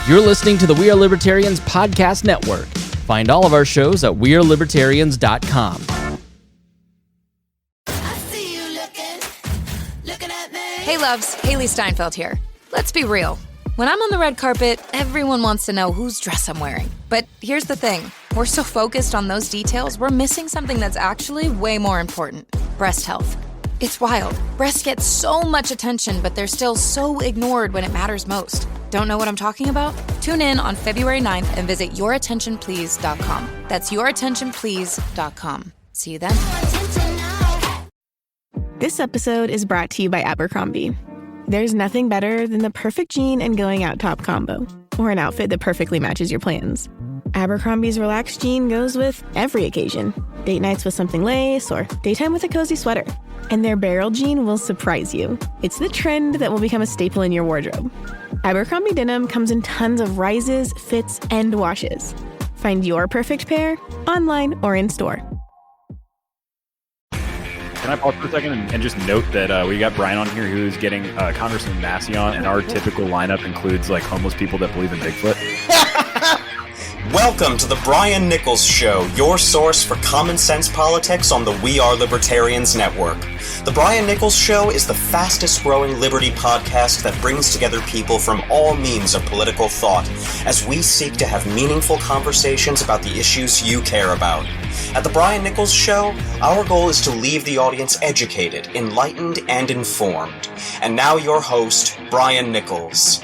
You're listening to the We Are Libertarians podcast network. Find all of our shows at wearelibertarians.com. Hey loves, Haley Steinfeld here. Let's be real. When I'm on the red carpet, everyone wants to know whose dress I'm wearing. But here's the thing. We're so focused on those details, we're missing something that's actually way more important. Breast health. It's wild. Breasts get so much attention, but they're still so ignored when it matters most. Don't know what I'm talking about? Tune in on February 9th and visit yourattentionplease.com. That's yourattentionplease.com. See you then. This episode is brought to you by Abercrombie. There's nothing better than the perfect jean and going out top combo, or an outfit that perfectly matches your plans. Abercrombie's relaxed jean goes with every occasion. Date nights with something lace, or daytime with a cozy sweater. And their barrel jean will surprise you. It's the trend that will become a staple in your wardrobe. Abercrombie denim comes in tons of rises, fits, and washes. Find your perfect pair online or in store. Can I pause for a second and just note that we got Brian on here who's getting Congressman Massey on, and our typical lineup includes like homeless people that believe in Bigfoot. Welcome to the Brian Nichols Show, your source for common sense politics on the We Are Libertarians network. The Brian Nichols Show is the fastest growing liberty podcast that brings together people from all means of political thought as we seek to have meaningful conversations about the issues you care about. At the Brian Nichols Show, our goal is to leave the audience educated, enlightened, and informed. And now your host, Brian Nichols.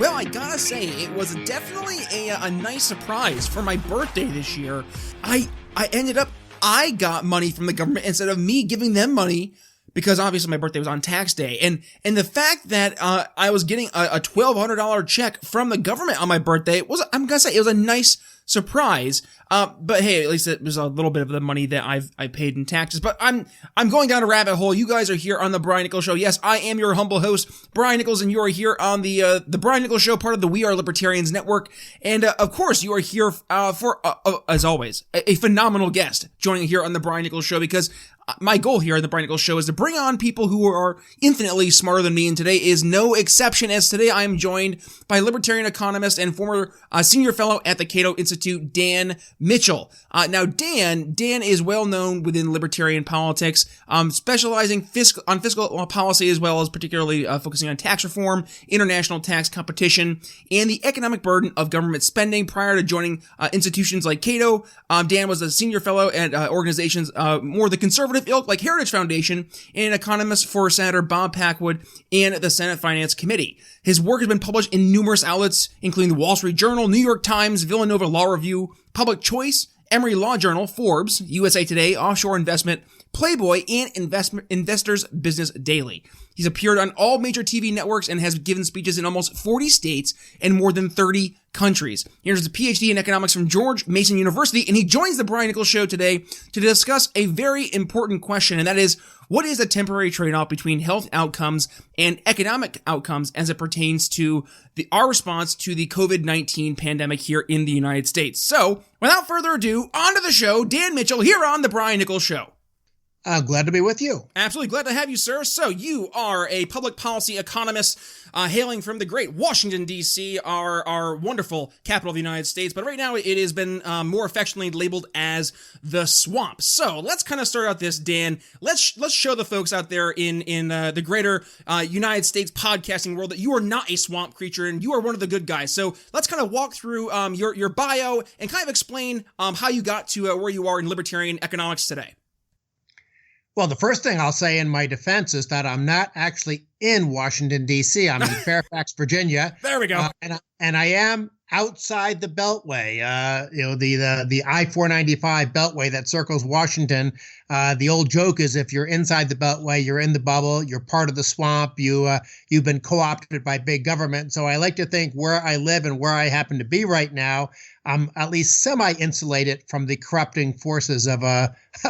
Well, I gotta say, it was definitely a nice surprise for my birthday this year. I got money from the government instead of me giving them money, because obviously my birthday was on tax day. And the fact that I was getting a $1,200 check from the government on my birthday it was a nice surprise. But hey, at least it was a little bit of the money that I paid in taxes. But I'm going down a rabbit hole. You guys are here on the Brian Nichols Show. Yes, I am your humble host, Brian Nichols, and you are here on the Brian Nichols Show, part of the We Are Libertarians network. And of course, you are here for as always, a phenomenal guest joining here on the Brian Nichols Show, because my goal here on the Brian Nichols Show is to bring on people who are infinitely smarter than me, and today is no exception, as today I am joined by libertarian economist and former senior fellow at the Cato Institute, Dan Mitchell. Now, Dan is well known within libertarian politics, specializing on fiscal policy, as well as particularly focusing on tax reform, international tax competition, and the economic burden of government spending. Prior to joining institutions like Cato, Dan was a senior fellow at organizations more the conservative ilk like Heritage Foundation, and an economist for Senator Bob Packwood and the Senate Finance Committee. His work has been published in numerous outlets, including the Wall Street Journal, New York Times, Villanova Law Review, Public Choice, Emory Law Journal, Forbes, USA Today, Offshore Investment, Playboy, and Investors Business Daily. He's appeared on all major TV networks and has given speeches in almost 40 states and more than 30 countries. He earns a Ph.D. in economics from George Mason University, and he joins the Brian Nichols Show today to discuss a very important question, and that is, what is a temporary trade-off between health outcomes and economic outcomes as it pertains to our response to the COVID-19 pandemic here in the United States? So, without further ado, on to the show, Dan Mitchell here on the Brian Nichols Show. Glad to be with you. Absolutely glad to have you, sir. So you are a public policy economist hailing from the great Washington, D.C., our wonderful capital of the United States. But right now it has been more affectionately labeled as the swamp. So let's kind of start out this, Dan. Let's show the folks out there in the greater United States podcasting world that you are not a swamp creature and you are one of the good guys. So let's kind of walk through your bio and kind of explain how you got to where you are in libertarian economics today. Well, the first thing I'll say in my defense is that I'm not actually in Washington, D.C. I'm in Fairfax, Virginia. There we go. And I am outside the Beltway, the I-495 Beltway that circles Washington. The old joke is if you're inside the Beltway, you're in the bubble, you're part of the swamp, you've been co-opted by big government. So I like to think where I live and where I happen to be right now, I'm at least semi-insulated from the corrupting forces of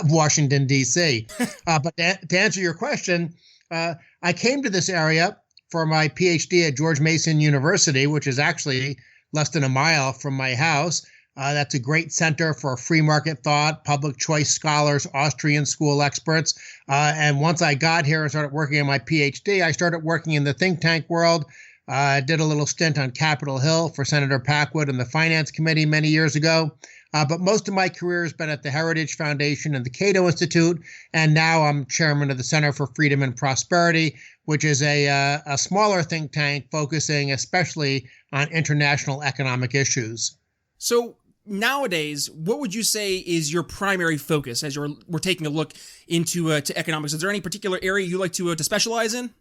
Washington, D.C. But to answer your question, I came to this area for my Ph.D. at George Mason University, which is actually less than a mile from my house. That's a great center for free market thought, public choice scholars, Austrian school experts. And once I got here and started working on my PhD, I started working in the think tank world, Did a little stint on Capitol Hill for Senator Packwood and the Finance Committee many years ago. But most of my career has been at the Heritage Foundation and the Cato Institute, and now I'm chairman of the Center for Freedom and Prosperity, which is a smaller think tank focusing especially on international economic issues. So nowadays, what would you say is your primary focus as we're taking a look into to economics? Is there any particular area you like to specialize in?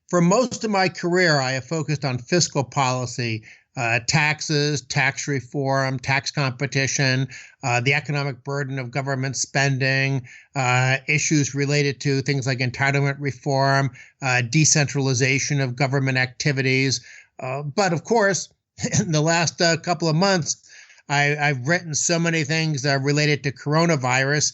For most of my career, I have focused on fiscal policy, taxes, tax reform, tax competition, the economic burden of government spending, issues related to things like entitlement reform, decentralization of government activities. But of course, in the last couple of months, I've written so many things related to coronavirus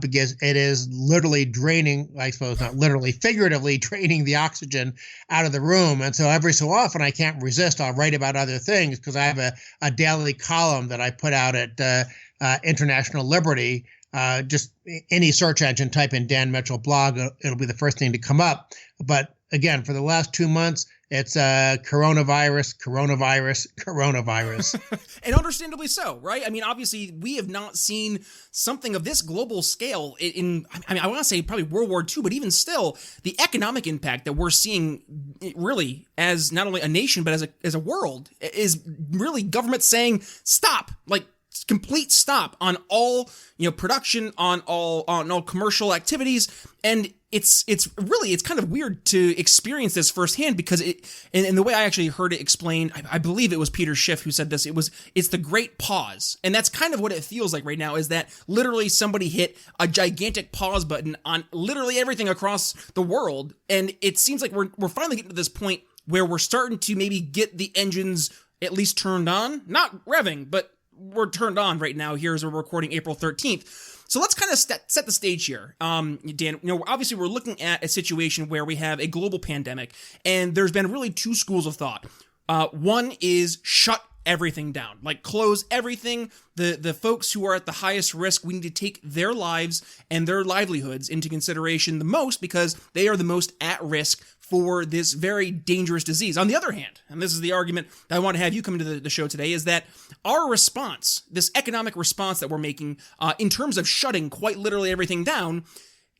because it is literally draining, I suppose not literally, figuratively draining the oxygen out of the room. And so every so often I can't resist. I'll write about other things because I have a daily column that I put out at International Liberty. Just any search engine, type in Dan Mitchell blog, it'll be the first thing to come up. But again, for the last 2 months, it's coronavirus. And understandably so, right? I mean, obviously, we have not seen something of this global scale I want to say probably World War II, but even still, the economic impact that we're seeing really as not only a nation, but as a world is really government saying, stop, like complete stop on all, production, on all commercial activities. And it's kind of weird to experience this firsthand because and the way I actually heard it explained, I believe it was Peter Schiff who said this, it's the great pause. And that's kind of what it feels like right now, is that literally somebody hit a gigantic pause button on literally everything across the world. And it seems like we're finally getting to this point where we're starting to maybe get the engines at least turned on, not revving, but we're turned on right now here as we're recording April 13th. So let's kind of set the stage here. Dan, obviously we're looking at a situation where we have a global pandemic, and there's been really two schools of thought. One is shut everything down, like close everything. The folks who are at the highest risk, we need to take their lives and their livelihoods into consideration the most because they are the most at risk for this very dangerous disease. On the other hand, and this is the argument that I want to have you come into the show today, is that our response, this economic response that we're making in terms of shutting quite literally everything down,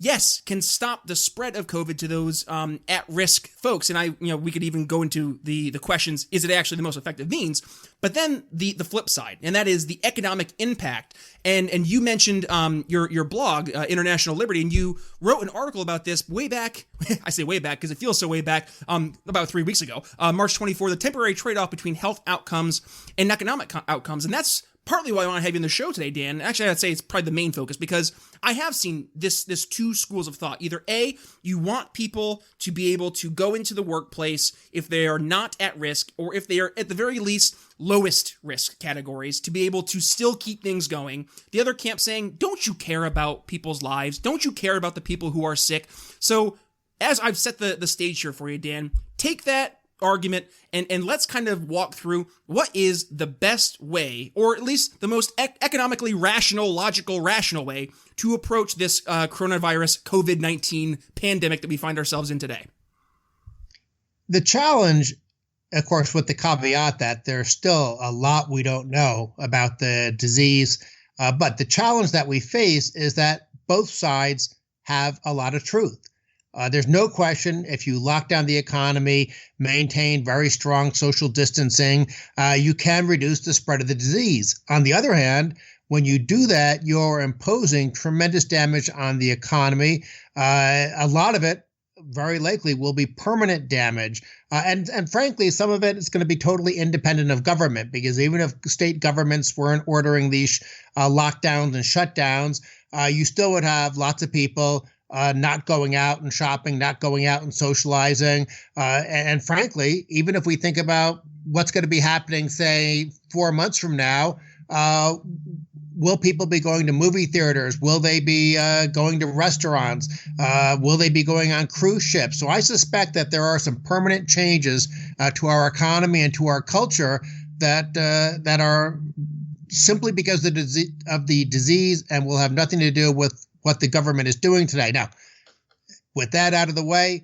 yes, can stop the spread of COVID to those at-risk folks. And we could even go into the questions, is it actually the most effective means? But then the flip side, and that is the economic impact. And you mentioned your blog, International Liberty, and you wrote an article about this way back. I say way back because it feels so way back, about 3 weeks ago, March 24, the temporary trade-off between health outcomes and economic outcomes. And that's partly why I want to have you on the show today, Dan. Actually, I'd say it's probably the main focus because I have seen this two schools of thought. Either A, you want people to be able to go into the workplace if they are not at risk, or if they are at the very least lowest risk categories, to be able to still keep things going. The other camp saying, don't you care about people's lives? Don't you care about the people who are sick? So as I've set the stage here for you, Dan, take that argument and let's kind of walk through what is the best way, or at least the most economically rational way to approach this coronavirus COVID-19 pandemic that we find ourselves in today. The challenge, of course, with the caveat that there's still a lot we don't know about the disease, but the challenge that we face is that both sides have a lot of truth. There's no question if you lock down the economy, maintain very strong social distancing, you can reduce the spread of the disease. On the other hand, when you do that, you're imposing tremendous damage on the economy. A lot of it very likely will be permanent damage. And frankly, some of it is going to be totally independent of government, because even if state governments weren't ordering these lockdowns and shutdowns, you still would have lots of people not going out and shopping, not going out and socializing. And frankly, even if we think about what's going to be happening, say, 4 months from now, will people be going to movie theaters? Will they be going to restaurants? Will they be going on cruise ships? So I suspect that there are some permanent changes to our economy and to our culture that are simply because of the disease and will have nothing to do with what the government is doing today. Now, with that out of the way,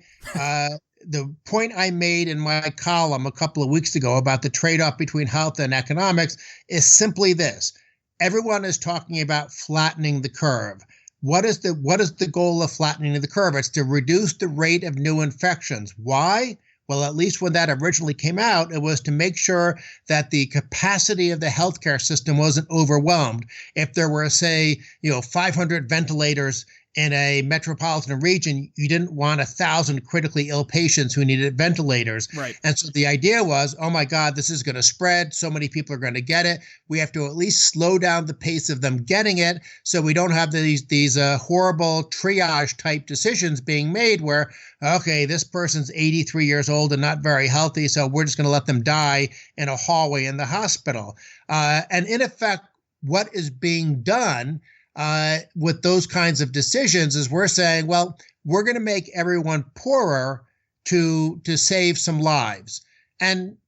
the point I made in my column a couple of weeks ago about the trade-off between health and economics is simply this. Everyone is talking about flattening the curve. What is the goal of flattening the curve? It's to reduce the rate of new infections. Why? Well, at least when that originally came out, it was to make sure that the capacity of the healthcare system wasn't overwhelmed. If there were, say, 500 ventilators in a metropolitan region, you didn't want 1,000 critically ill patients who needed ventilators. Right. And so the idea was, oh my God, this is going to spread. So many people are going to get it. We have to at least slow down the pace of them getting it so we don't have these horrible triage type decisions being made where, okay, this person's 83 years old and not very healthy, so we're just going to let them die in a hallway in the hospital. And in effect, what is being done with those kinds of decisions is we're saying, well, we're going to make everyone poorer to save some lives. And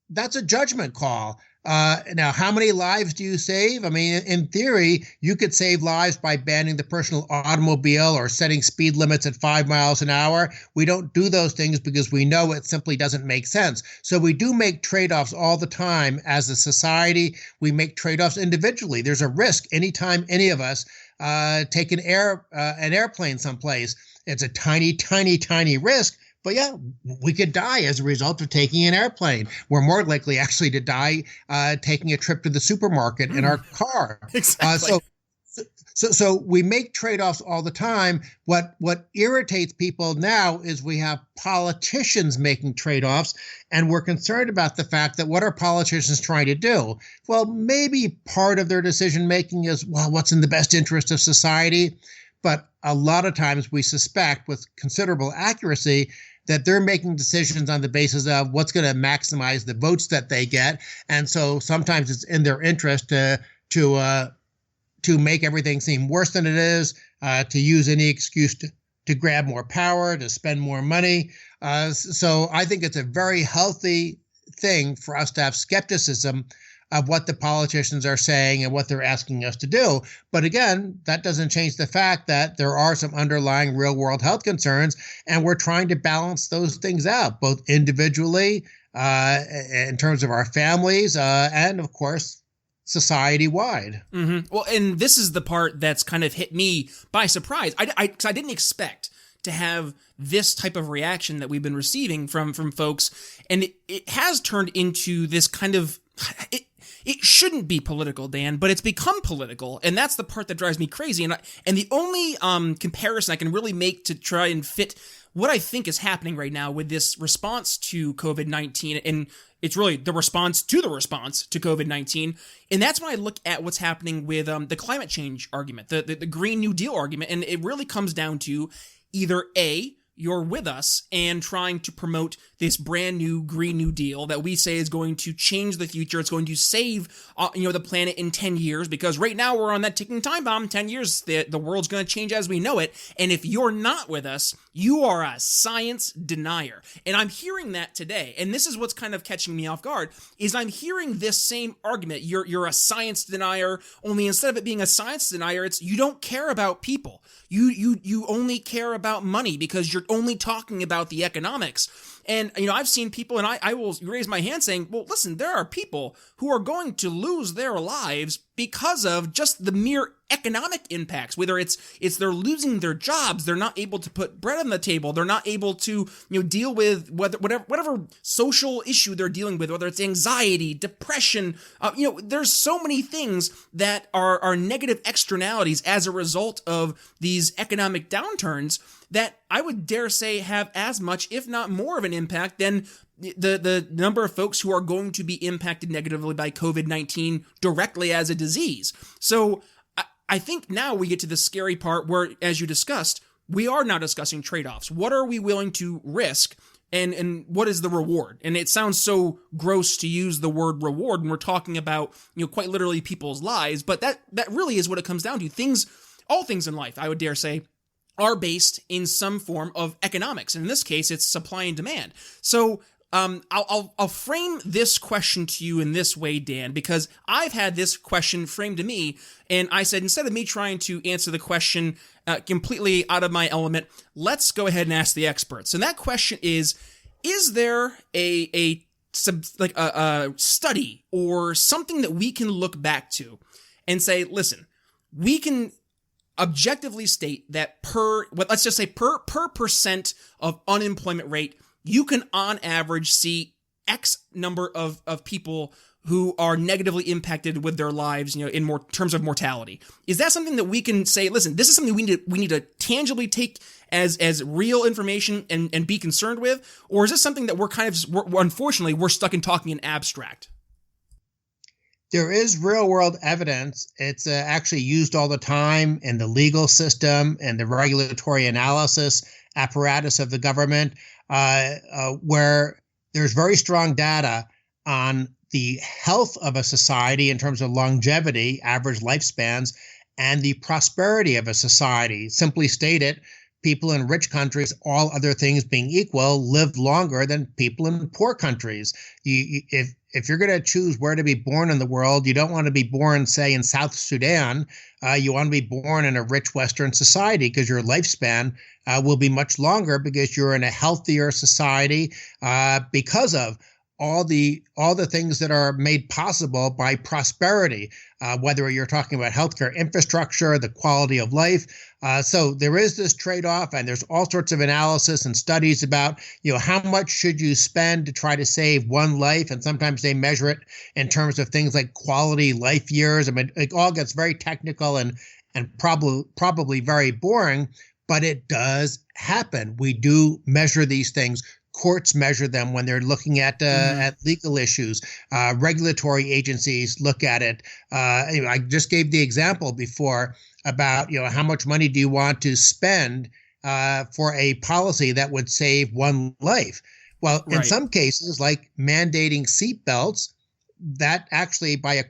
that's a judgment call. Now, how many lives do you save? I mean, in theory, you could save lives by banning the personal automobile or setting speed limits at 5 miles an hour. We don't do those things because we know it simply doesn't make sense. So we do make trade-offs all the time as a society. We make trade-offs individually. There's a risk anytime any of us take an airplane someplace. It's a tiny, tiny, tiny risk. But yeah, we could die as a result of taking an airplane. We're more likely actually to die taking a trip to the supermarket in our car. Exactly. So we make trade-offs all the time. What irritates people now is we have politicians making trade-offs, and we're concerned about the fact that what are politicians trying to do? Well, maybe part of their decision-making is, well, what's in the best interest of society? But a lot of times we suspect with considerable accuracy that they're making decisions on the basis of what's going to maximize the votes that they get. And so sometimes it's in their interest to make everything seem worse than it is, to use any excuse to grab more power, to spend more money. So I think it's a very healthy thing for us to have skepticism of what the politicians are saying and what they're asking us to do. But again, that doesn't change the fact that there are some underlying real world health concerns, and we're trying to balance those things out, both individually, in terms of our families, and of course, society-wide. Mm-hmm. Well, and this is the part that's kind of hit me by surprise. 'Cause I didn't expect to have this type of reaction that we've been receiving from folks, and it has turned into this kind of... It shouldn't be political, Dan, but it's become political, and that's the part that drives me crazy. And the only comparison I can really make to try and fit what I think is happening right now with this response to COVID-19, and it's really the response to COVID-19, and that's when I look at what's happening with the climate change argument, the Green New Deal argument, and it really comes down to either A, you're with us and trying to promote this brand new Green New Deal that we say is going to change the future. It's going to save, the planet in 10 years, because right now we're on that ticking time bomb. 10 years, the world's going to change as we know it. And if you're not with us, you are a science denier. And I'm hearing that today. And this is what's kind of catching me off guard, is I'm hearing this same argument. You're a science denier, only instead of it being a science denier, it's you don't care about people. You only care about money because you're only talking about the economics. And, I've seen people, and I will raise my hand saying, well, listen, there are people who are going to lose their lives because of just the mere economic impacts, whether it's they're losing their jobs, they're not able to put bread on the table, they're not able to, deal with whatever social issue they're dealing with, whether it's anxiety, depression, there's so many things that are negative externalities as a result of these economic downturns that I would dare say have as much, if not more of an impact than the number of folks who are going to be impacted negatively by COVID-19 directly as a disease. So I think now we get to the scary part where, as you discussed, we are now discussing trade-offs. What are we willing to risk, and what is the reward? And it sounds so gross to use the word reward when we're talking about, quite literally people's lives, but that really is what it comes down to. All things in life, I would dare say, are based in some form of economics. And in this case, it's supply and demand. So I'll frame this question to you in this way, Dan, because I've had this question framed to me, and I said, instead of me trying to answer the question completely out of my element, let's go ahead and ask the experts. And that question is there a study or something that we can look back to and say, listen, we can objectively state that per percent of unemployment rate, you can on average see X number of people who are negatively impacted with their lives, in more terms of mortality. Is that something that we can say, listen, this is something we need to tangibly take as real information and be concerned with? Or is this something that unfortunately, we're stuck in talking in abstract? There is real world evidence. It's actually used all the time in the legal system and the regulatory analysis apparatus of the government, where there's very strong data on the health of a society in terms of longevity, average lifespans, and the prosperity of a society. Simply stated, people in rich countries, all other things being equal, live longer than people in poor countries. If you're going to choose where to be born in the world, you don't want to be born, say, in South Sudan. You want to be born in a rich Western society because your lifespan will be much longer because you're in a healthier society because of all the things that are made possible by prosperity, whether you're talking about healthcare infrastructure, the quality of life. So there is this trade-off, and there's all sorts of analysis and studies about, how much should you spend to try to save one life? And sometimes they measure it in terms of things like quality life years. I mean, it all gets very technical and probably very boring, but it does happen. We do measure these things. Courts measure them when they're looking at legal issues. Regulatory agencies look at it. I just gave the example before about how much money do you want to spend for a policy that would save one life? Well, in some cases, like mandating seatbelts, that actually by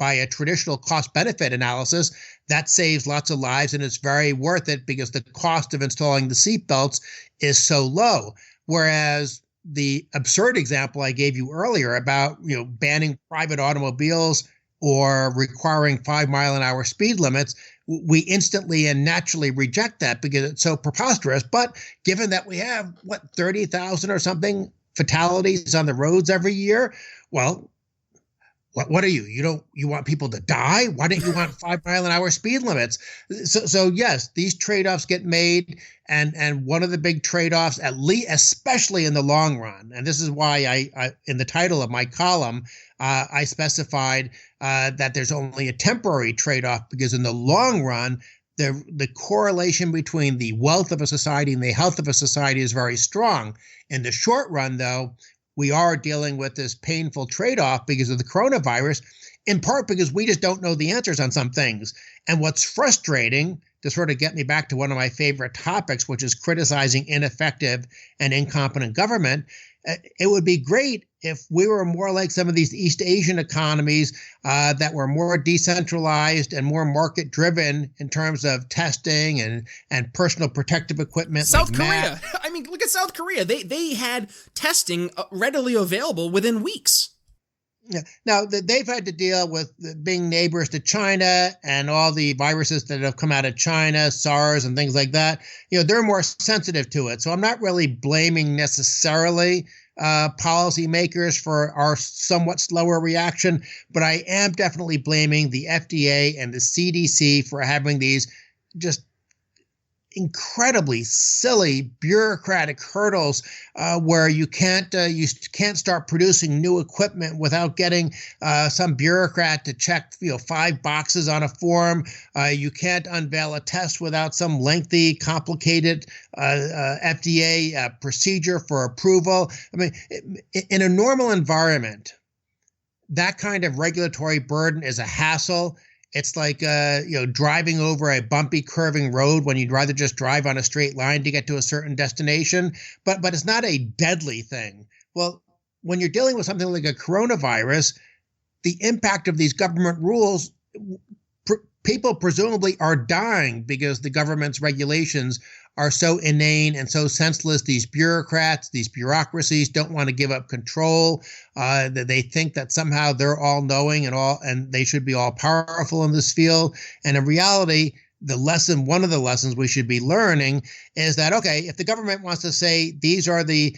a traditional cost benefit analysis, that saves lots of lives, and it's very worth it because the cost of installing the seatbelts is so low. Whereas the absurd example I gave you earlier about, banning private automobiles or requiring 5-mile-an-hour speed limits, we instantly and naturally reject that because it's so preposterous. But given that we have 30,000 or something fatalities on the roads every year, well, what are you? You want people to die? Why don't you want 5-mile-an-hour speed limits? So yes, these trade-offs get made, and one of the big trade-offs, at least, especially in the long run, and this is why I in the title of my column, I specified that there's only a temporary trade-off, because in the long run, the correlation between the wealth of a society and the health of a society is very strong. In the short run, though, we are dealing with this painful trade-off because of the coronavirus, in part because we just don't know the answers on some things. And what's frustrating, to sort of get me back to one of my favorite topics, which is criticizing ineffective and incompetent government, it would be great if we were more like some of these East Asian economies that were more decentralized and more market-driven in terms of testing and personal protective equipment. South Korea. I mean, look at South Korea. They had testing readily available within weeks. Yeah. Now, they've had to deal with being neighbors to China and all the viruses that have come out of China, SARS and things like that. They're more sensitive to it. So I'm not really blaming necessarily policymakers for our somewhat slower reaction, but I am definitely blaming the FDA and the CDC for having these just incredibly silly bureaucratic hurdles where you can't start producing new equipment without getting some bureaucrat to check 5 boxes on a form. You can't unveil a test without some lengthy, complicated FDA procedure for approval. I mean, in a normal environment, that kind of regulatory burden is a hassle. It's like, driving over a bumpy, curving road when you'd rather just drive on a straight line to get to a certain destination. But it's not a deadly thing. Well, when you're dealing with something like a coronavirus, the impact of these government rules, people presumably are dying because the government's regulations are so inane and so senseless. These bureaucrats, these bureaucracies don't want to give up control. That they think that somehow they're all knowing and they should be all powerful in this field. And in reality, one of the lessons we should be learning is that, okay, if the government wants to say these are the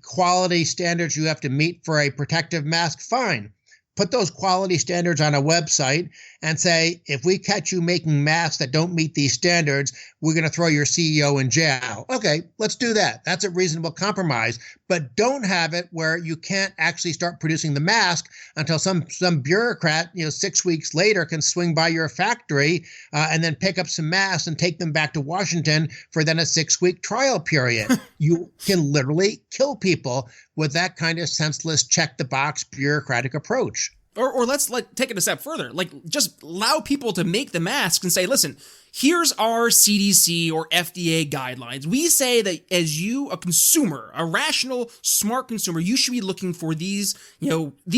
quality standards you have to meet for a protective mask, fine. Put those quality standards on a website and say, if we catch you making masks that don't meet these standards, we're going to throw your CEO in jail. Okay, let's do that. That's a reasonable compromise. But don't have it where you can't actually start producing the mask until some bureaucrat, 6 weeks later can swing by your factory and then pick up some masks and take them back to Washington for then a 6-week trial period. You can literally kill people with that kind of senseless check-the-box bureaucratic approach. Or let's take it a step further. Just allow people to make the masks and say, listen, here's our CDC or FDA guidelines. We say that as you, a consumer, a rational, smart consumer, you should be looking for these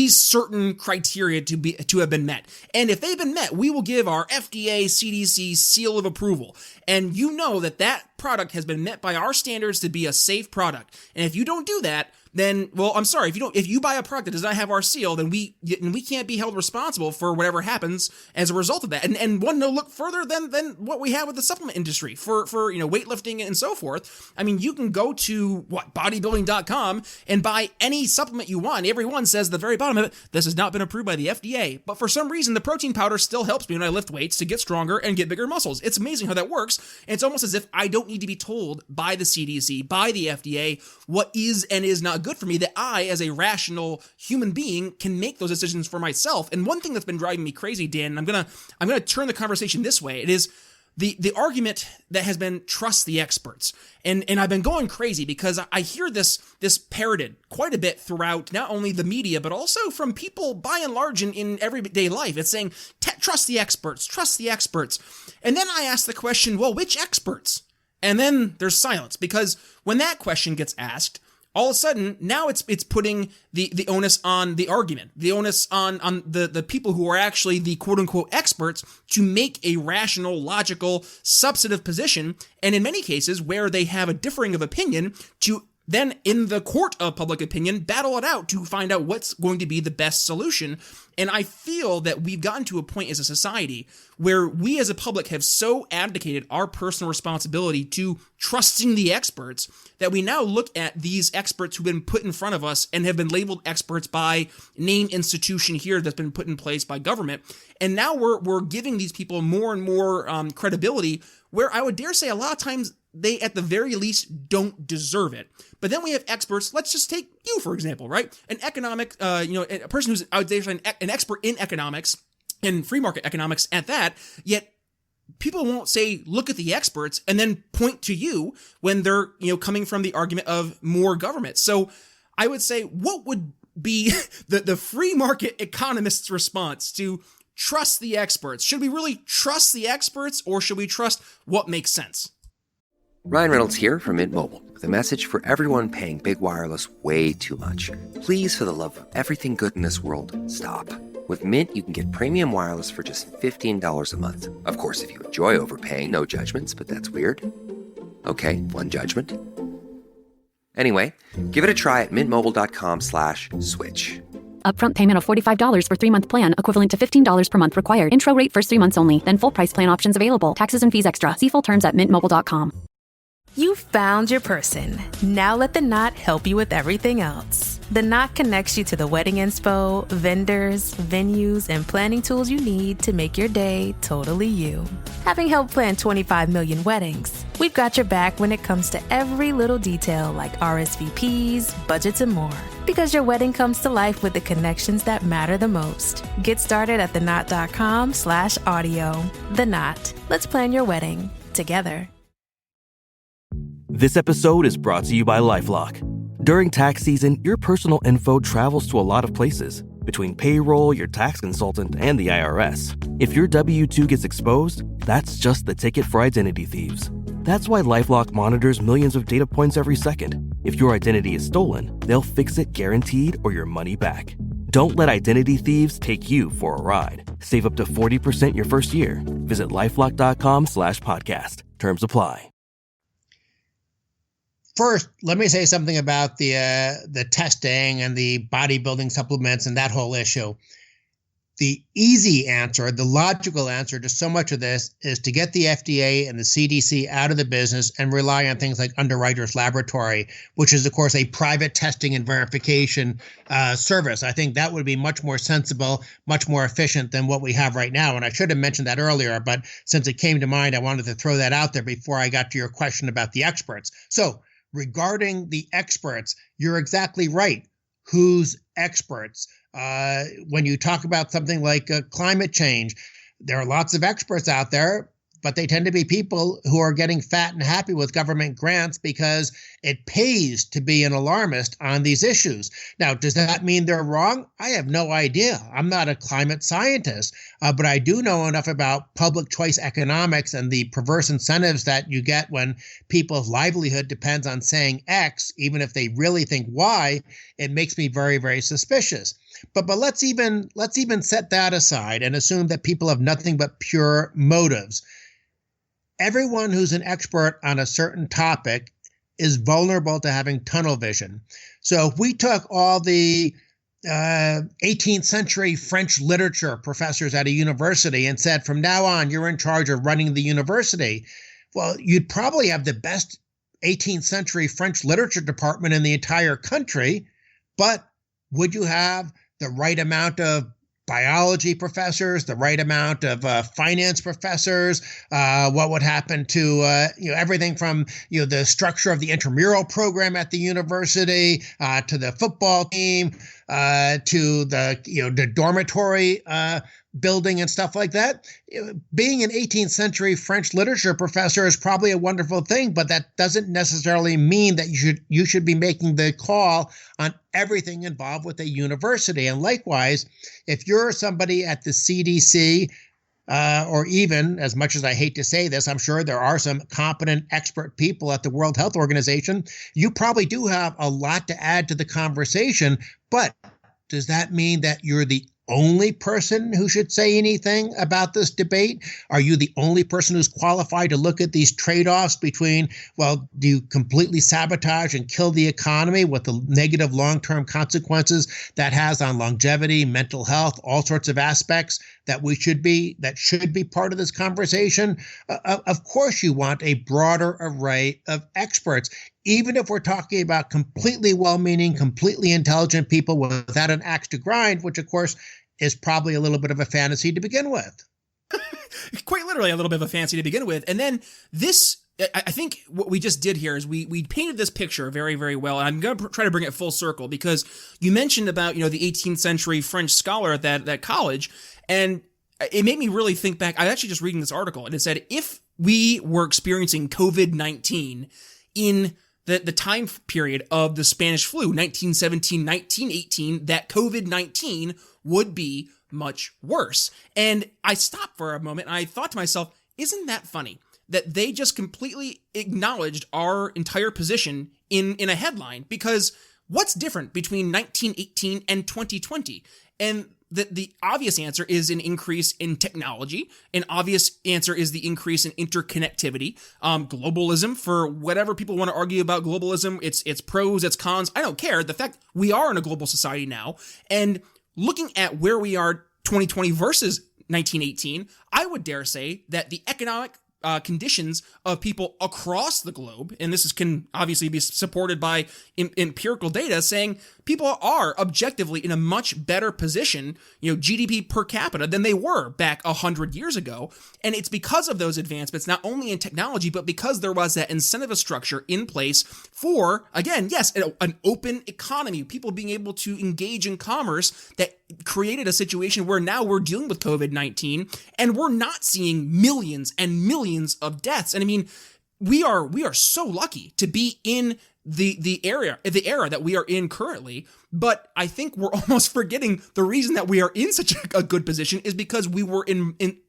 certain criteria to have been met. And if they've been met, we will give our FDA, CDC seal of approval. And you know that product has been met by our standards to be a safe product. And if you don't do that, then, well, I'm sorry, if you buy a product that does not have our seal, then we can't be held responsible for whatever happens as a result of that. And one no look further than what we have with the supplement industry for weightlifting and so forth. I mean, you can go to bodybuilding.com and buy any supplement you want. Everyone says at the very bottom of it, this has not been approved by the FDA. But for some reason, the protein powder still helps me when I lift weights to get stronger and get bigger muscles. It's amazing how that works. And it's almost as if I don't need to be told by the CDC, by the FDA, what is and is not good for me, that I, as a rational human being, can make those decisions for myself. And one thing that's been driving me crazy, Dan, and I'm gonna turn the conversation this way. It is the argument that has been trust the experts. And I've been going crazy because I hear this parroted quite a bit throughout not only the media, but also from people by and large in everyday life. It's saying, trust the experts, trust the experts. And then I ask the question, well, which experts? And then there's silence, because when that question gets asked, all of a sudden, now it's putting the onus on the argument, the onus on the people who are actually the quote-unquote experts to make a rational, logical, substantive position, and in many cases where they have a differing of opinion, to then in the court of public opinion, battle it out to find out what's going to be the best solution. And I feel that we've gotten to a point as a society where we as a public have so abdicated our personal responsibility to trusting the experts that we now look at these experts who've been put in front of us and have been labeled experts by name institution here that's been put in place by government. And now we're giving these people more and more credibility, where I would dare say a lot of times they, at the very least, don't deserve it. But then we have experts. Let's just take you, for example, right? An economic, a person who's out there, an expert in economics and free market economics at that, yet people won't say, look at the experts, and then point to you when they're, coming from the argument of more government. So I would say, what would be the free market economist's response to trust the experts? Should we really trust the experts, or should we trust what makes sense? Ryan Reynolds here from Mint Mobile with a message for everyone paying big wireless way too much. Please, for the love of everything good in this world, stop. With Mint, you can get premium wireless for just $15 a month. Of course, if you enjoy overpaying, no judgments, but that's weird. Okay, one judgment. Anyway, give it a try at mintmobile.com/switch. Upfront payment of $45 for 3-month plan, equivalent to $15 per month required. Intro rate first 3 months only, then full price plan options available. Taxes and fees extra. See full terms at mintmobile.com. You found your person. Now let the Knot help you with everything else. The Knot connects you to the wedding inspo, vendors, venues, and planning tools you need to make your day totally you. Having helped plan 25 million weddings, we've got your back when it comes to every little detail like RSVPs, budgets, and more. Because your wedding comes to life with the connections that matter the most. Get started at theknot.com/audio. The Knot. Let's plan your wedding together. This episode is brought to you by LifeLock. During tax season, your personal info travels to a lot of places. Between payroll, your tax consultant, and the IRS. If your W-2 gets exposed, that's just the ticket for identity thieves. That's why LifeLock monitors millions of data points every second. If your identity is stolen, they'll fix it guaranteed or your money back. Don't let identity thieves take you for a ride. Save up to 40% your first year. Visit LifeLock.com/podcast. Terms apply. First, let me say something about the testing and the bodybuilding supplements and that whole issue. The easy answer, the logical answer to so much of this is to get the FDA and the CDC out of the business and rely on things like Underwriters Laboratory, which is, of course, a private testing and verification service. I think that would be much more sensible, much more efficient than what we have right now. And I should have mentioned that earlier, but since it came to mind, I wanted to throw that out there before I got to your question about the experts. So regarding the experts, you're exactly right. Who's experts? When you talk about something like climate change, there are lots of experts out there, but they tend to be people who are getting fat and happy with government grants because it pays to be an alarmist on these issues. Now, does that mean they're wrong? I have no idea. I'm not a climate scientist, but I do know enough about public choice economics and the perverse incentives that you get when people's livelihood depends on saying X, even if they really think Y. It makes me very, very suspicious. But let's even set that aside and assume that people have nothing but pure motives. Everyone who's an expert on a certain topic is vulnerable to having tunnel vision. So if we took all the 18th century French literature professors at a university and said, from now on, you're in charge of running the university, well, you'd probably have the best 18th century French literature department in the entire country, but would you have the right amount of biology professors, the right amount of finance professors? What would happen to everything from the structure of the intramural program at the university to the football team to the dormitory building and stuff like that? Being an 18th century French literature professor is probably a wonderful thing, but that doesn't necessarily mean that you should be making the call on everything involved with a university. And likewise, if you're somebody at the CDC, or even, as much as I hate to say this, I'm sure there are some competent expert people at the World Health Organization, you probably do have a lot to add to the conversation. But does that mean that you're the only person who should say anything about this debate? Are you the only person who's qualified to look at these trade-offs between, well, do you completely sabotage and kill the economy with the negative long-term consequences that has on longevity, mental health, all sorts of aspects that should be part of this conversation? Of course you want a broader array of experts, even if we're talking about completely well-meaning, completely intelligent people without an axe to grind, which of course is probably a little bit of a fantasy to begin with. Quite literally a little bit of a fantasy to begin with. And then this, I think what we just did here is we painted this picture very, very well. And I'm going to try to bring it full circle because you mentioned about, the 18th century French scholar at that college. And it made me really think back. I was actually just reading this article and it said, if we were experiencing COVID-19 in the time period of the Spanish flu, 1917, 1918, that COVID-19 would be much worse. And I stopped for a moment and I thought to myself, isn't that funny that they just completely acknowledged our entire position in a headline? Because what's different between 1918 and 2020? And the obvious answer is an increase in technology. An obvious answer is the increase in interconnectivity. Globalism, for whatever people want to argue about globalism, it's pros, it's cons. I don't care. The fact we are in a global society now, and looking at where we are 2020 versus 1918, I would dare say that the economic conditions of people across the globe, and this can obviously be supported by empirical data, saying people are objectively in a much better position, GDP per capita, than they were back 100 years ago. And it's because of those advancements, not only in technology, but because there was that incentive structure in place for, again, yes, an open economy, people being able to engage in commerce that created a situation where now we're dealing with COVID-19 and we're not seeing millions and millions of deaths. And I mean, we are so lucky to be in the era that we are in currently. But I think we're almost forgetting the reason that we are in such a good position is because we were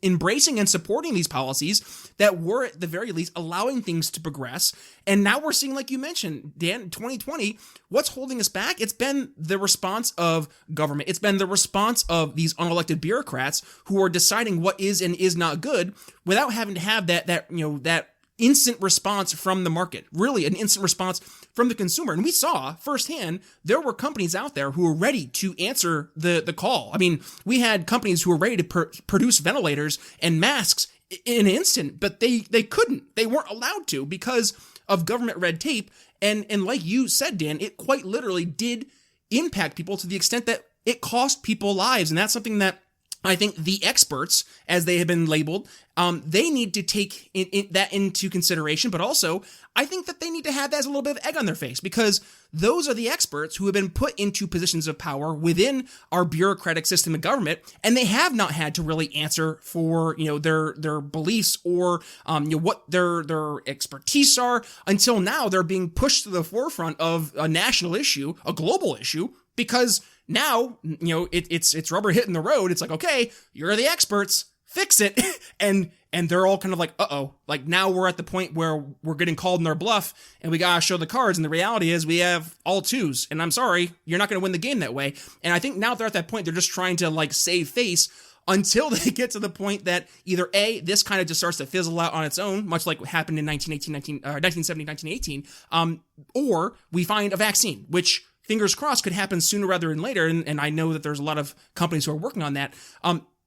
embracing and supporting these policies that were at the very least allowing things to progress. And now we're seeing, like you mentioned, Dan, 2020, what's holding us back? It's been the response of government. It's been the response of these unelected bureaucrats who are deciding what is and is not good without having to have that instant response from the market, really an instant response from the consumer. And we saw firsthand, there were companies out there who were ready to answer the call. I mean, we had companies who were ready to produce ventilators and masks in an instant, but they couldn't. They weren't allowed to because of government red tape. And like you said, Dan, it quite literally did impact people to the extent that it cost people lives. And that's something that I think the experts, as they have been labeled, they need to take that into consideration. But also, I think that they need to have that as a little bit of egg on their face, because those are the experts who have been put into positions of power within our bureaucratic system of government, and they have not had to really answer for their beliefs or what their expertise are until now. They're being pushed to the forefront of a national issue, a global issue, because now, it's rubber hitting the road. It's like, okay, you're the experts, fix it. and they're all kind of like, uh-oh, like now we're at the point where we're getting called in their bluff and we gotta show the cards. And the reality is we have all twos. And I'm sorry, you're not going to win the game that way. And I think now they're at that point, they're just trying to like save face until they get to the point that either A, this kind of just starts to fizzle out on its own, much like what happened in 1970, 1918, or we find a vaccine, which fingers crossed could happen sooner rather than later. And I know that there's a lot of companies who are working on that.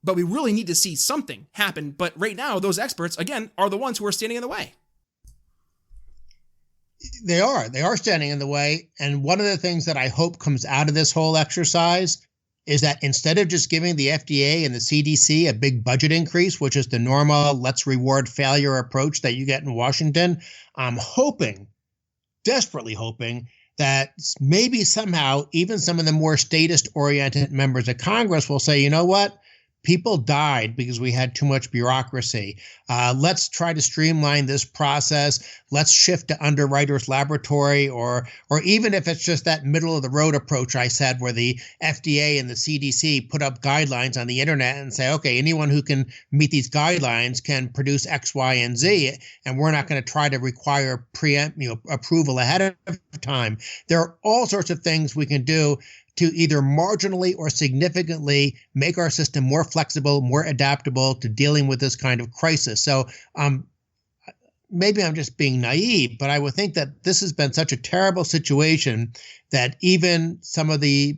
But we really need to see something happen. But right now, those experts, again, are the ones who are standing in the way. They are standing in the way. And one of the things that I hope comes out of this whole exercise is that instead of just giving the FDA and the CDC a big budget increase, which is the normal let's reward failure approach that you get in Washington, I'm hoping, desperately hoping, that maybe somehow even some of the more statist-oriented members of Congress will say, you know what? People died because we had too much bureaucracy. Let's try to streamline this process. Let's shift to underwriter's laboratory, or even if it's just that middle of the road approach I said, where the FDA and the CDC put up guidelines on the internet and say, okay, anyone who can meet these guidelines can produce X, Y, and Z, and we're not going to try to require approval ahead of time. There are all sorts of things we can do to either marginally or significantly make our system more flexible, more adaptable to dealing with this kind of crisis. So maybe I'm just being naive, but I would think that this has been such a terrible situation that even some of the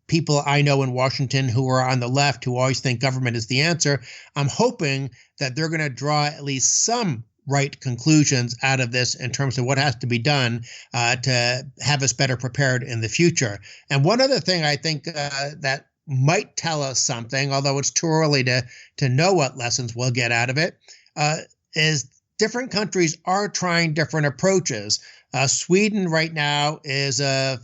people I know in Washington who are on the left, who always think government is the answer, I'm hoping that they're going to draw at least some right conclusions out of this in terms of what has to be done to have us better prepared in the future. And one other thing I think that might tell us something, although it's too early to know what lessons we'll get out of it, is different countries are trying different approaches. Sweden right now is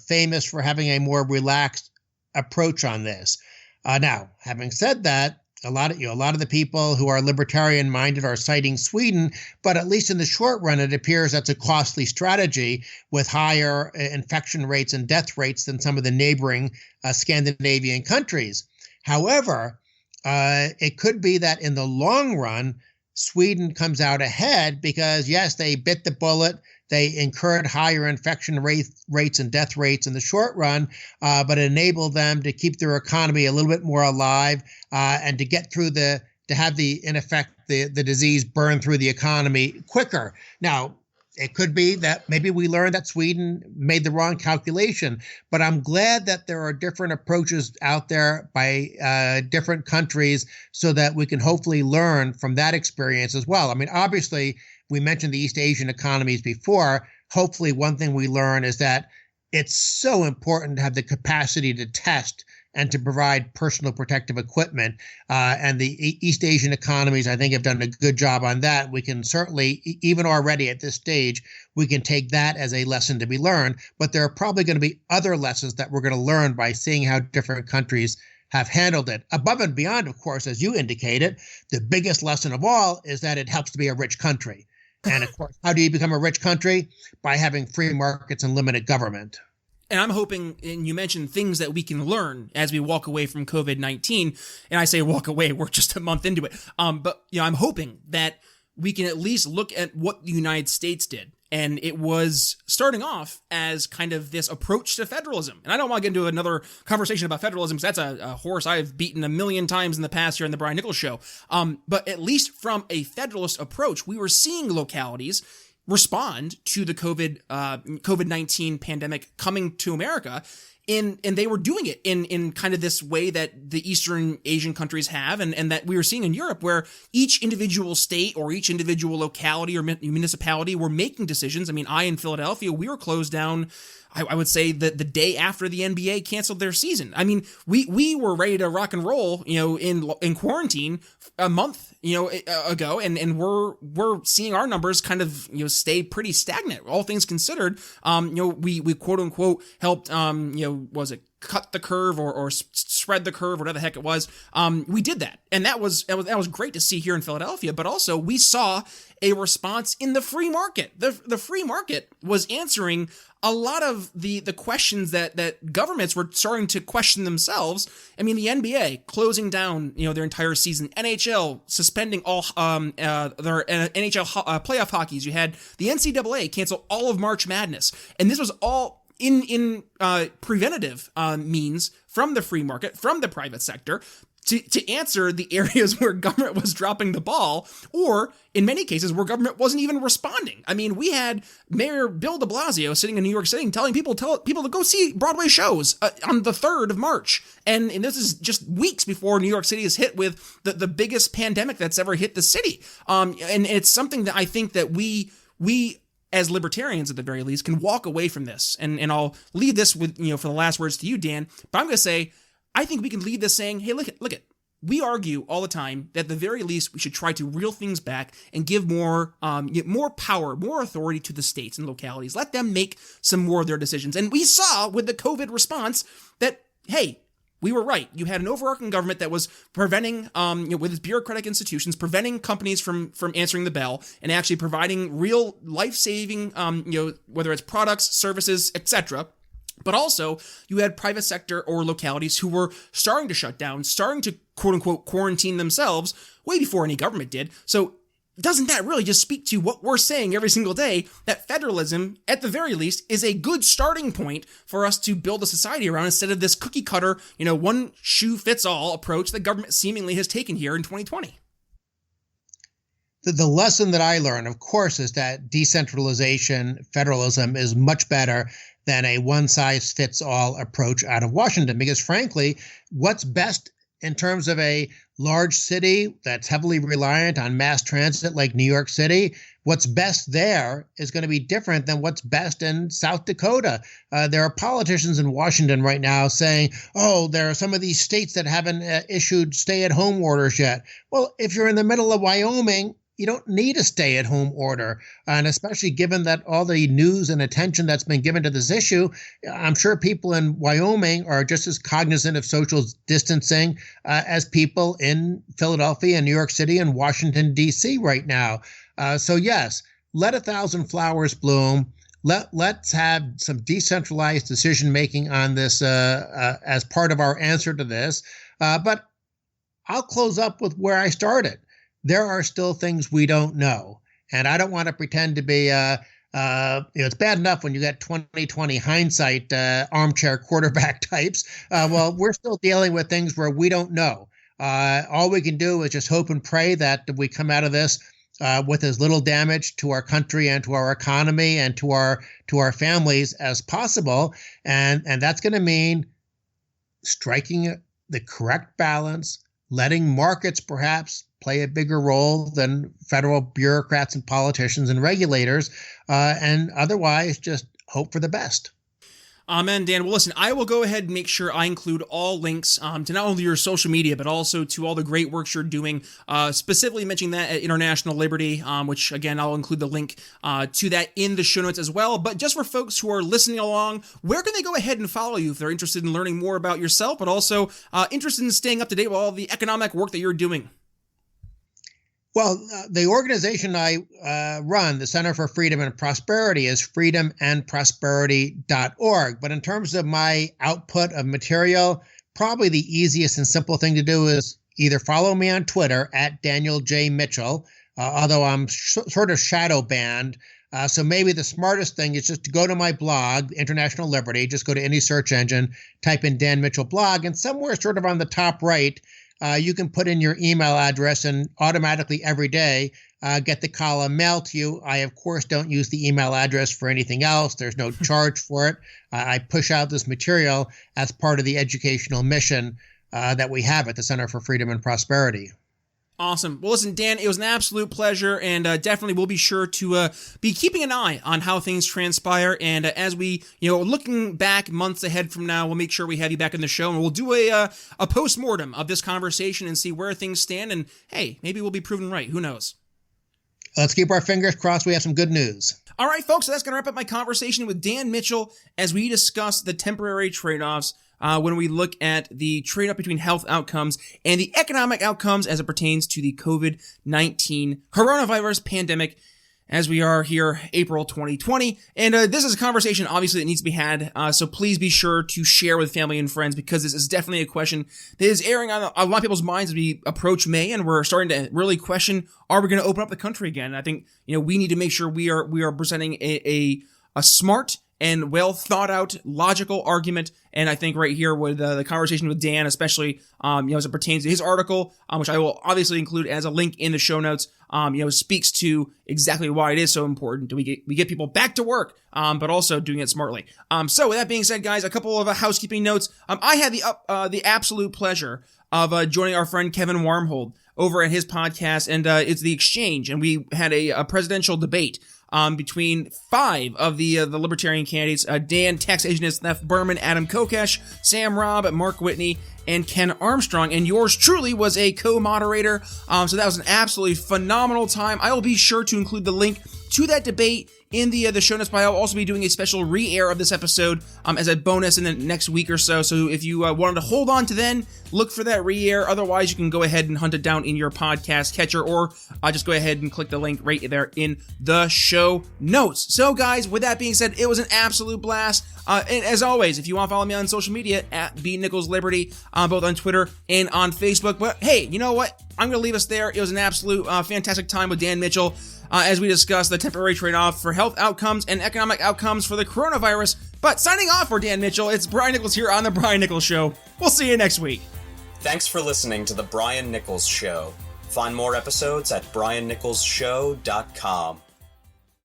famous for having a more relaxed approach on this. Now, having said that, a lot of the people who are libertarian minded are citing Sweden, but at least in the short run, it appears that's a costly strategy with higher infection rates and death rates than some of the neighboring Scandinavian countries. However, it could be that in the long run, Sweden comes out ahead because, yes, they bit the bullet. They incurred higher infection rates and death rates in the short run, but it enabled them to keep their economy a little bit more alive and to get through to have the disease burn through the economy quicker. Now, it could be that maybe we learned that Sweden made the wrong calculation, but I'm glad that there are different approaches out there by different countries so that we can hopefully learn from that experience as well. I mean, obviously, we mentioned the East Asian economies before. Hopefully, one thing we learn is that it's so important to have the capacity to test and to provide personal protective equipment. And the East Asian economies, I think, have done a good job on that. We can certainly, even already at this stage, we can take that as a lesson to be learned. But there are probably going to be other lessons that we're going to learn by seeing how different countries have handled it. Above and beyond, of course, as you indicated, the biggest lesson of all is that it helps to be a rich country. And of course, how do you become a rich country? By having free markets and limited government. And I'm hoping, and you mentioned things that we can learn as we walk away from COVID-19. And I say walk away, we're just a month into it. But I'm hoping that we can at least look at what the United States did And it was starting off as kind of this approach to federalism. And I don't want to get into another conversation about federalism because that's a horse I've beaten a million times in the past here on the Brian Nichols Show. But at least from a federalist approach, we were seeing localities respond to the COVID-19 pandemic coming to America. And they were doing it in kind of this way that the Eastern Asian countries have, and that we were seeing in Europe, where each individual state or each individual locality or municipality were making decisions. I mean, in Philadelphia, we were closed down, I would say, the day after the NBA canceled their season. I mean, we were ready to rock and roll, in quarantine a month, ago, and we're seeing our numbers kind of, stay pretty stagnant. All things considered, we quote unquote helped, was it cut the curve or spread the curve, whatever the heck it was. We did that. And that was great to see here in Philadelphia, but also we saw a response in the free market. The free market was answering a lot of the questions that governments were starting to question themselves. I mean, the NBA closing down, their entire season, NHL suspending all their NHL playoff hockeys. You had the NCAA cancel all of March Madness, and this was all in preventative means from the free market, from the private sector, to answer the areas where government was dropping the ball, or in many cases where government wasn't even responding. I mean, we had Mayor Bill de Blasio sitting in New York City telling people to go see Broadway shows on the 3rd of March. And this is just weeks before New York City is hit with the biggest pandemic that's ever hit the city. And it's something that I think that we as libertarians, at the very least, can walk away from this. And I'll leave this with, for the last words to you, Dan, but I'm going to say, I think we can leave this saying, hey, look at, we argue all the time that at the very least we should try to reel things back and give more power, more authority to the states and localities. Let them make some more of their decisions. And we saw with the COVID response that, hey, we were right. You had an overarching government that was preventing, with its bureaucratic institutions, preventing companies from answering the bell and actually providing real life-saving, whether it's products, services, etc. But also, you had private sector or localities who were starting to shut down, starting to quote-unquote quarantine themselves way before any government did. So doesn't that really just speak to what we're saying every single day, that federalism, at the very least, is a good starting point for us to build a society around instead of this cookie-cutter, one-shoe-fits-all approach that government seemingly has taken here in 2020? The lesson that I learned, of course, is that decentralization, federalism is much better than a one-size-fits-all approach out of Washington. Because frankly, what's best in terms of a large city that's heavily reliant on mass transit like New York City, what's best there is going to be different than what's best in South Dakota. There are politicians in Washington right now saying, there are some of these states that haven't issued stay-at-home orders yet. Well, if you're in the middle of Wyoming, you don't need a stay-at-home order. And especially given that all the news and attention that's been given to this issue, I'm sure people in Wyoming are just as cognizant of social distancing as people in Philadelphia and New York City and Washington, D.C. right now. So yes, let 1,000 flowers bloom. Let's have some decentralized decision-making on this as part of our answer to this. But I'll close up with where I started. There are still things we don't know. And I don't want to pretend to be, it's bad enough when you get 2020 hindsight armchair quarterback types. Well, we're still dealing with things where we don't know. All we can do is just hope and pray that we come out of this with as little damage to our country and to our economy and to our families as possible. And that's going to mean striking the correct balance, letting markets perhaps play a bigger role than federal bureaucrats and politicians and regulators, and otherwise just hope for the best. Amen, Dan. Well, listen, I will go ahead and make sure I include all links to not only your social media, but also to all the great works you're doing, specifically mentioning that at International Liberty, which, again, I'll include the link to that in the show notes as well. But just for folks who are listening along, where can they go ahead and follow you if they're interested in learning more about yourself, but also interested in staying up to date with all the economic work that you're doing? Well, the organization I run, the Center for Freedom and Prosperity, is freedomandprosperity.org. But in terms of my output of material, probably the easiest and simple thing to do is either follow me on Twitter at Daniel J. Mitchell, although I'm sort of shadow banned So maybe the smartest thing is just to go to my blog, International Liberty, just go to any search engine, type in Dan Mitchell blog, and somewhere sort of on the top right, you can put in your email address and automatically every day get the column mailed to you. I, of course, don't use the email address for anything else. There's no charge for it. I push out this material as part of the educational mission that we have at the Center for Freedom and Prosperity. Awesome. Well, listen, Dan, it was an absolute pleasure, and definitely we'll be sure to be keeping an eye on how things transpire. And as we, looking back months ahead from now, we'll make sure we have you back in the show, and we'll do a post-mortem of this conversation and see where things stand. And hey, maybe we'll be proven right. Who knows? Let's keep our fingers crossed. We have some good news. All right, folks, so that's going to wrap up my conversation with Dan Mitchell as we discuss the temporary trade-offs when we look at the trade-off between health outcomes and the economic outcomes as it pertains to the COVID-19 coronavirus pandemic as we are here April 2020. And this is a conversation, obviously, that needs to be had. So please be sure to share with family and friends, because this is definitely a question that is airing on a lot of people's minds as we approach May, and we're starting to really question, are we going to open up the country again? And I think, we need to make sure we are presenting a smart and well thought out logical argument. And I think right here with the conversation with Dan, especially, as it pertains to his article, which I will obviously include as a link in the show notes, speaks to exactly why it is so important. We get people back to work, but also doing it smartly. So with that being said, guys, a couple of housekeeping notes. I had the absolute pleasure of joining our friend Kevin Warmhold over at his podcast, and it's The Exchange, and we had a presidential debate between 5 of the libertarian candidates, Dan, tax agent Steph Berman, Adam Kokesh, Sam Robb, Mark Whitney, and Ken Armstrong, and yours truly was a co-moderator. So that was an absolutely phenomenal time. I will be sure to include the link to that debate in the show notes, but I'll also be doing a special re-air of this episode as a bonus in the next week or so. So if you wanted to hold on to then, look for that re-air. Otherwise, you can go ahead and hunt it down in your podcast catcher, or just go ahead and click the link right there in the show notes. So guys, with that being said, it was an absolute blast. And as always, if you want to follow me on social media, at B Nichols Liberty, both on Twitter and on Facebook. But hey, you know what? I'm going to leave us there. It was an absolute fantastic time with Dan Mitchell as we discuss the temporary trade-off for health outcomes and economic outcomes for the coronavirus. But signing off for Dan Mitchell, it's Brian Nichols here on The Brian Nichols Show. We'll see you next week. Thanks for listening to The Brian Nichols Show. Find more episodes at briannicholsshow.com.